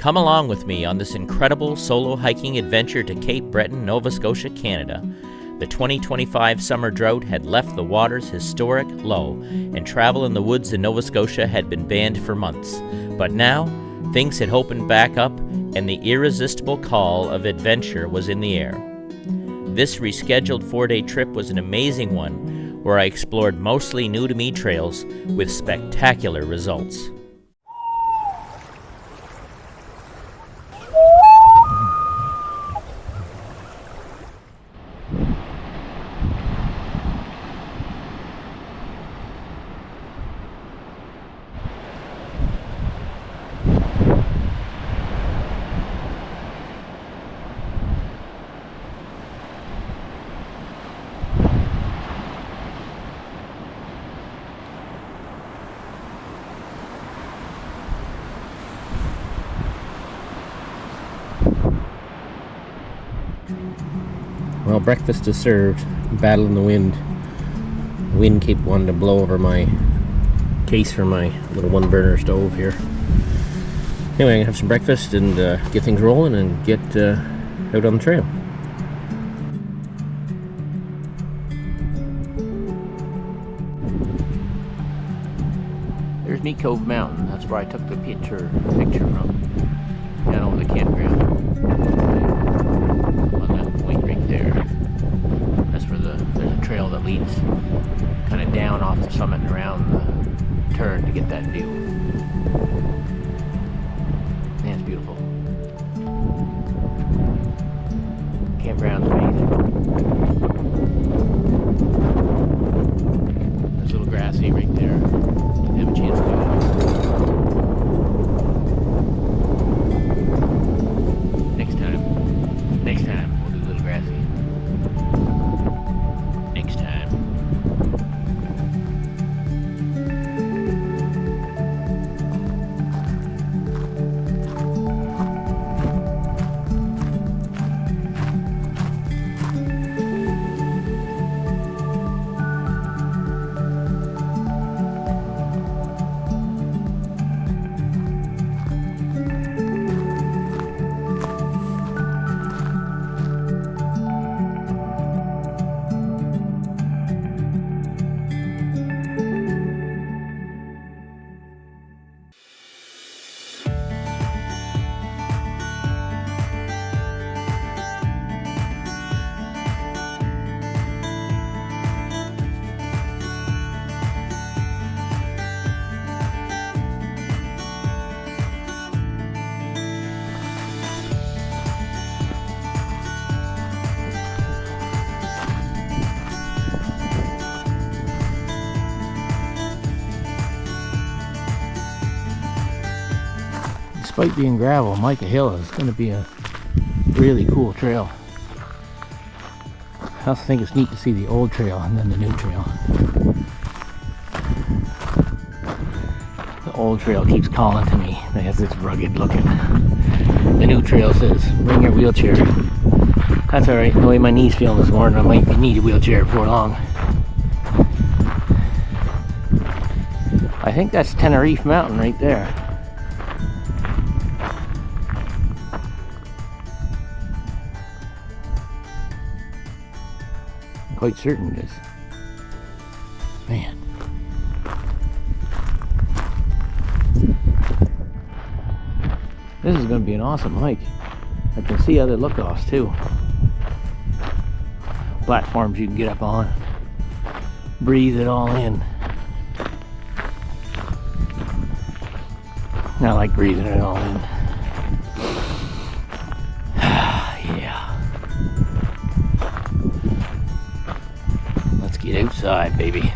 Come along with me on this incredible solo hiking adventure to Cape Breton, Nova Scotia, Canada. The 2025 summer drought had left the waters historic low, and travel in the woods in Nova Scotia had been banned for months. But now, things had opened back up, and the irresistible call of adventure was in the air. This rescheduled 4-day trip was an amazing one, where I explored mostly new-to-me trails with spectacular results. Well, breakfast is served. Battle in the wind. The wind kept wanting to blow over my case for my little one burner stove here. Anyway, I'm gonna have some breakfast and get things rolling and get out on the trail. There's Mica Mountain. That's where I took the picture from. Down over the campground. There's a trail that leads kind of down off the summit and around the turn to get that view. Man, it's beautiful. Campground's amazing. There's a little grassy right there. You have a chance to do it. Next time we'll do a little grassy. Next time. Despite being gravel, Mica Hill is going to be a really cool trail. I also think it's neat to see the old trail and then the new trail. The old trail keeps calling to me. It has this rugged looking. The new trail says, bring your wheelchair. That's alright, the way my knee's feeling this morning, I might need a wheelchair before long. I think that's Tenerife Mountain right there. Quite certain it is. Man. This is going to be an awesome hike. I can see other look-offs too. Platforms you can get up on. Breathe it all in. I like breathing it all in. Get outside, baby.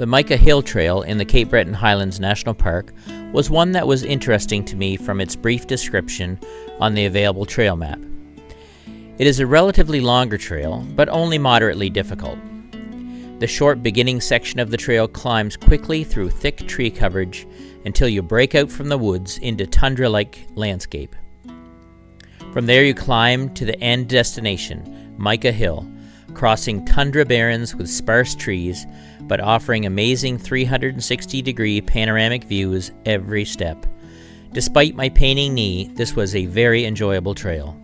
The Mica Hill Trail in the Cape Breton Highlands National Park was one that was interesting to me from its brief description on the available trail map. It is a relatively longer trail, but only moderately difficult. The short beginning section of the trail climbs quickly through thick tree coverage until you break out from the woods into tundra-like landscape. From there you climb to the end destination, Mica Hill, crossing tundra barrens with sparse trees, but offering amazing 360-degree panoramic views every step. Despite my paining knee, this was a very enjoyable trail.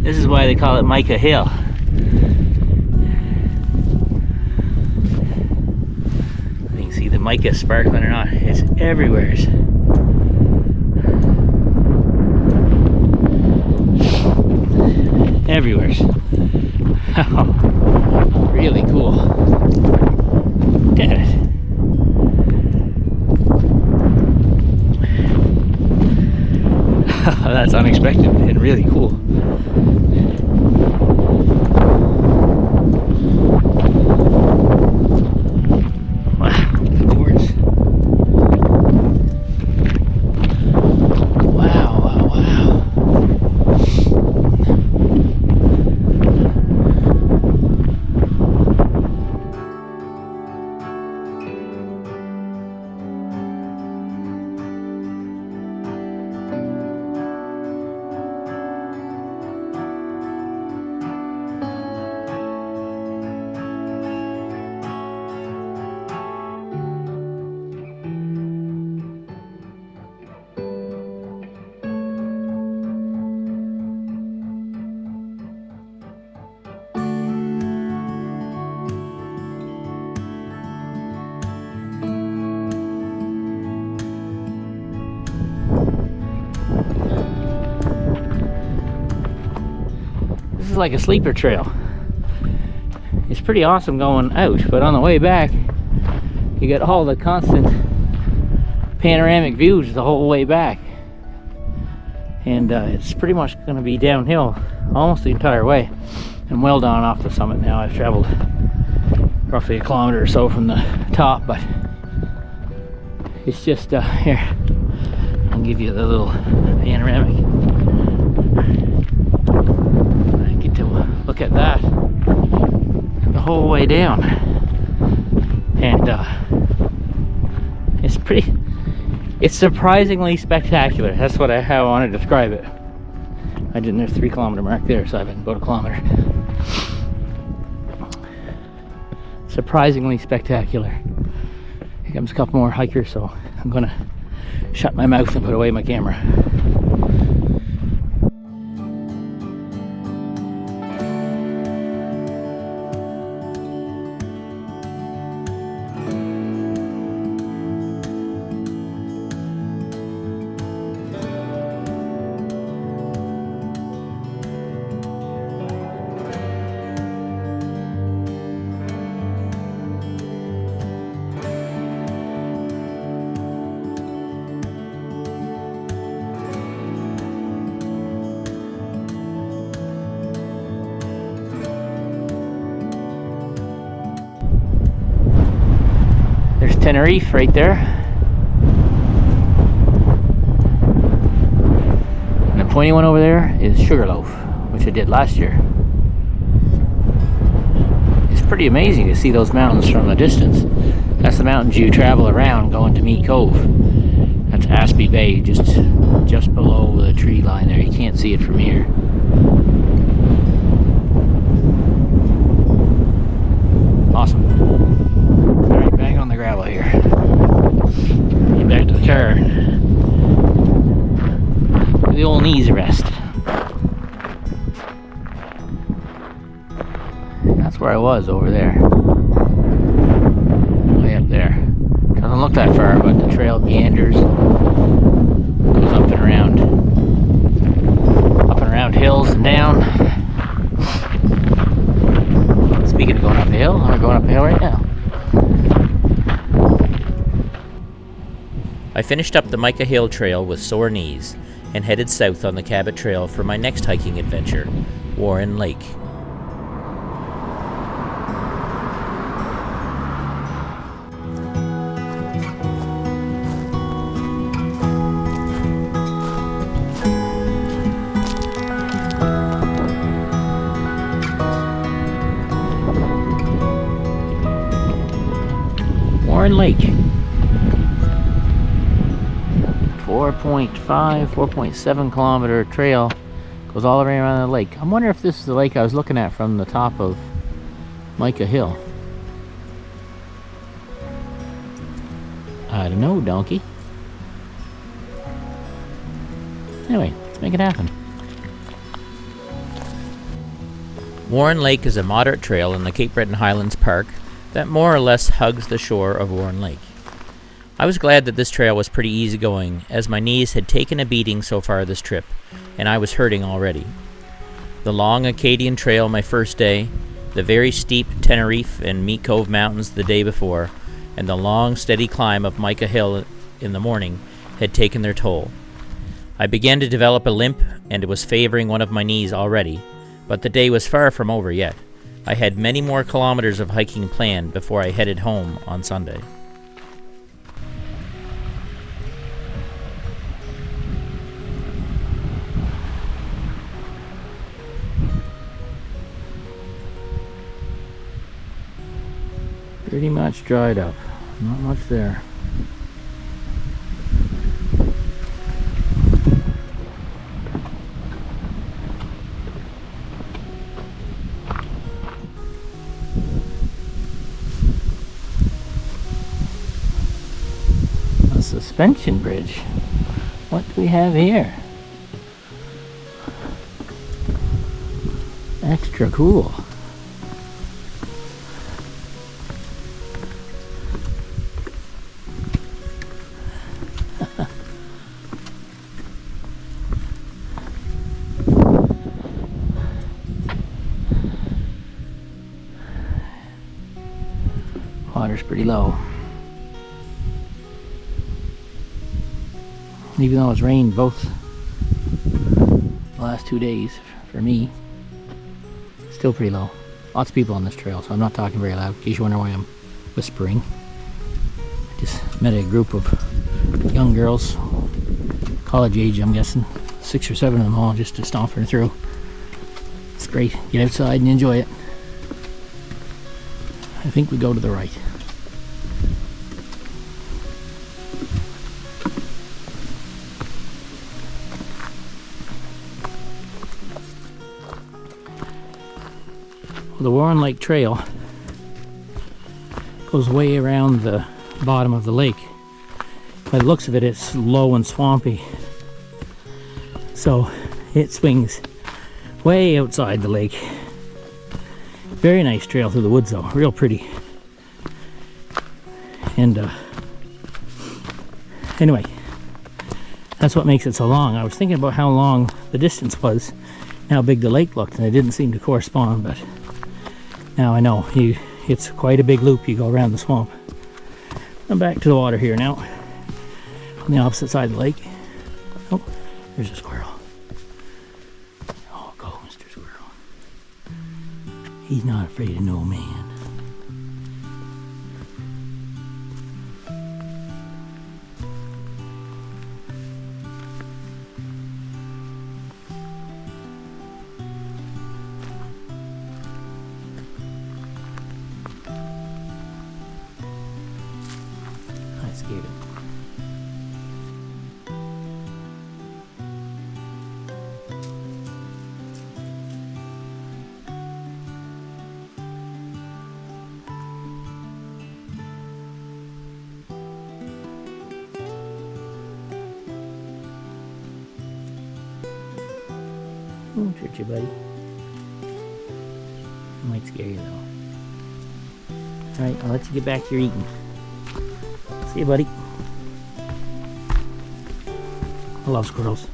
This is why they call it Mica Hill. You can see the mica sparkling or not. It's everywhere. Everywhere. Really cool. Look at it. That's unexpected and really cool. This is like a sleeper trail. It's pretty awesome going out, but on the way back you get all the constant panoramic views the whole way back, and it's pretty much going to be downhill almost the entire way. I'm well down off the summit now. I've traveled roughly 1 kilometer or so from the top, but it's just here, I'll give you the little panoramic. Look at that the whole way down, and it's surprisingly spectacular. That's how I want to describe it. There's 3 kilometer mark there, so I've been about 1 kilometer. Surprisingly spectacular. Here comes a couple more hikers, so I'm gonna shut my mouth and put away my camera. There's Tenerife right there. And the pointy one over there is Sugarloaf, which I did last year. It's pretty amazing to see those mountains from a distance. That's the mountains you travel around going to Meat Cove. That's Aspie Bay, just below the tree line there. You can't see it from here. the old knees rest. That's where I was over there. Way up there. Doesn't look that far, but the trail meanders. Goes up and around. Up and around hills and down. Speaking of going up a hill, I'm going up a hill right now. I finished up the Mica Hill Trail with sore knees and headed south on the Cabot Trail for my next hiking adventure, Warren Lake. Warren Lake. 4.7 kilometer trail goes all the way around the lake. I wonder if this is the lake I was looking at from the top of Mica Hill. I don't know, donkey. Anyway, let's make it happen. Warren Lake is a moderate trail in the Cape Breton Highlands Park that more or less hugs the shore of Warren Lake. I was glad that this trail was pretty easygoing, as my knees had taken a beating so far this trip, and I was hurting already. The long Acadian Trail my first day, the very steep Tenerife and Meat Cove Mountains the day before, and the long steady climb of Mica Hill in the morning had taken their toll. I began to develop a limp, and it was favoring one of my knees already, but the day was far from over yet. I had many more kilometers of hiking planned before I headed home on Sunday. Pretty much dried up. Not much there. A suspension bridge. What do we have here? Extra cool. Water's pretty low. Even though it's rained both the last 2 days for me, still pretty low. Lots of people on this trail, so I'm not talking very loud in case you wonder why I'm whispering. I just met a group of young girls, college age I'm guessing, 6 or 7 of them all, just to stomping through. It's great. Get outside and enjoy it. I think we go to the right. Well, the Warren Lake Trail goes way around the bottom of the lake. By the looks of it, it's low and swampy. So it swings way outside the lake. Very nice trail through the woods though, real pretty. And anyway, that's what makes it so long. I was thinking about how long the distance was and how big the lake looked, and it didn't seem to correspond, but now I know. It's quite a big loop you go around the swamp. I'm back to the water here now, on the opposite side of the lake. Oh, there's a squirrel. Oh, go, Mr. Squirrel. He's not afraid of no man. I scared him. Won't hurt you, buddy. It might scare you though. Alright, I'll let you get back to your eating. See you, buddy. I love squirrels.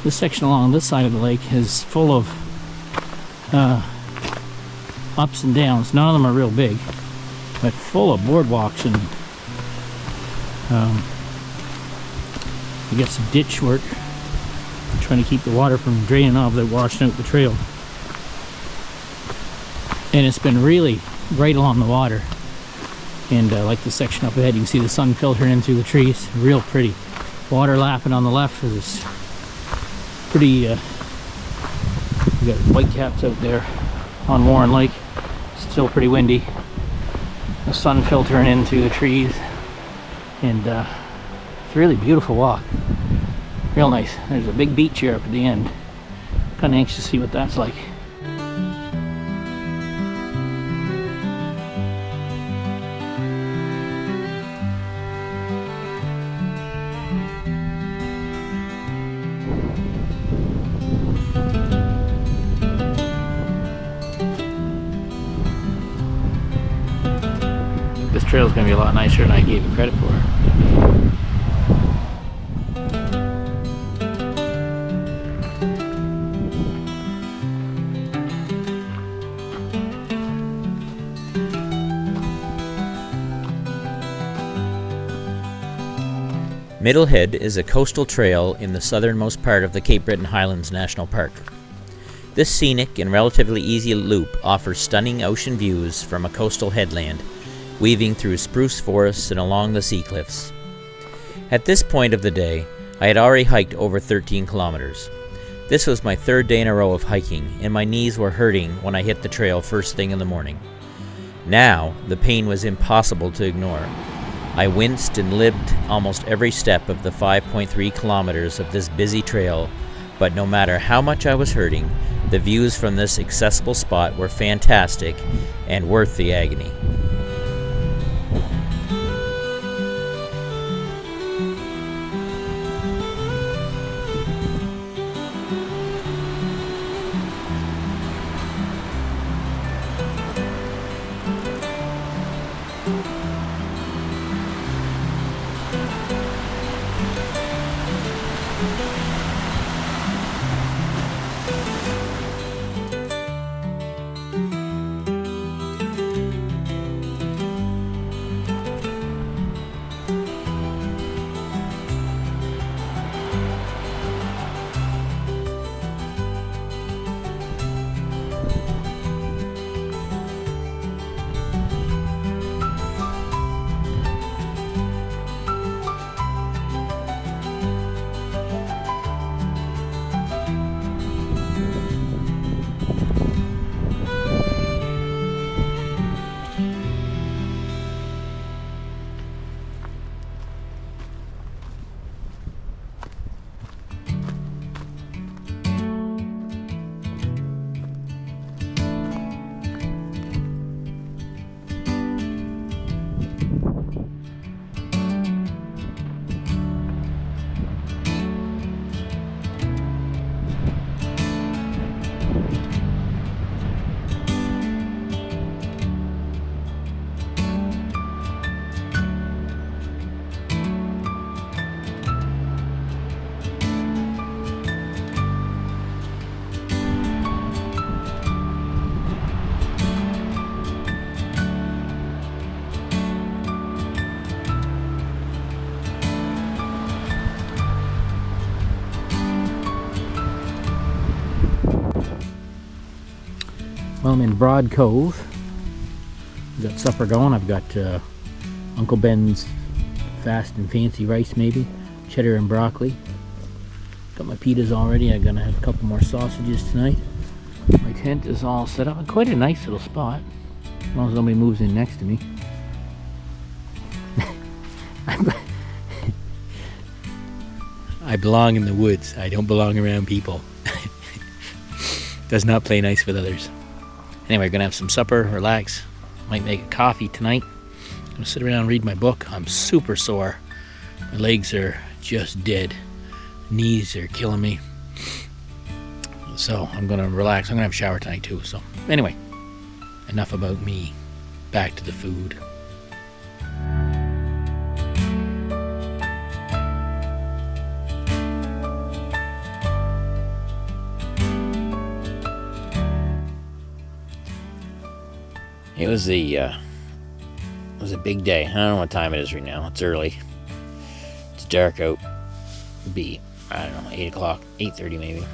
This section along this side of the lake is full of ups and downs. None of them are real big, but full of boardwalks, and you got some ditch work trying to keep the water from draining off that washing out the trail. And it's been really right along the water, and like the section up ahead, you can see the sun filtering in through the trees. Real pretty. Water lapping on the left is pretty. We got whitecaps out there on Warren Lake. Still pretty windy. The sun filtering in through the trees, and it's a really beautiful walk. Real nice. There's a big beach here up at the end. Kind of anxious to see what that's like. This trail is going to be a lot nicer than I gave it credit for. Middlehead is a coastal trail in the southernmost part of the Cape Breton Highlands National Park. This scenic and relatively easy loop offers stunning ocean views from a coastal headland, weaving through spruce forests and along the sea cliffs. At this point of the day, I had already hiked over 13 kilometers. This was my third day in a row of hiking, and my knees were hurting when I hit the trail first thing in the morning. Now, the pain was impossible to ignore. I winced and limped almost every step of the 5.3 kilometers of this busy trail, but no matter how much I was hurting, the views from this accessible spot were fantastic and worth the agony. Well, I'm in Broad Cove. We've got supper going. I've got Uncle Ben's fast and fancy rice, maybe cheddar and broccoli. Got my pitas all ready. I'm gonna have a couple more sausages tonight. My tent is all set up. Quite a nice little spot, as long as nobody moves in next to me. I belong in the woods. I don't belong around people. Does not play nice with others. Anyway, gonna have some supper, relax. Might make a coffee tonight. Gonna sit around and read my book. I'm super sore. My legs are just dead. Knees are killing me. So I'm gonna relax. I'm gonna have a shower tonight too. So anyway, enough about me. Back to the food. It was a big day. I don't know what time it is right now. It's early. It's dark out. It'd be, I don't know, 8 o'clock, 8:30 maybe.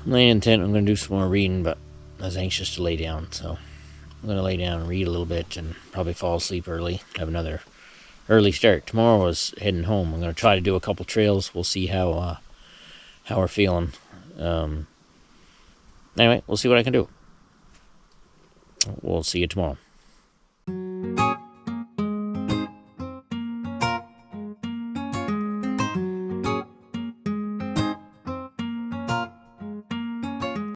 I'm laying in tent. I'm going to do some more reading, but I was anxious to lay down, so I'm going to lay down and read a little bit and probably fall asleep early. Have another early start. Tomorrow is heading home. I'm going to try to do a couple trails. We'll see how we're feeling. Anyway, we'll see what I can do. We'll see you tomorrow.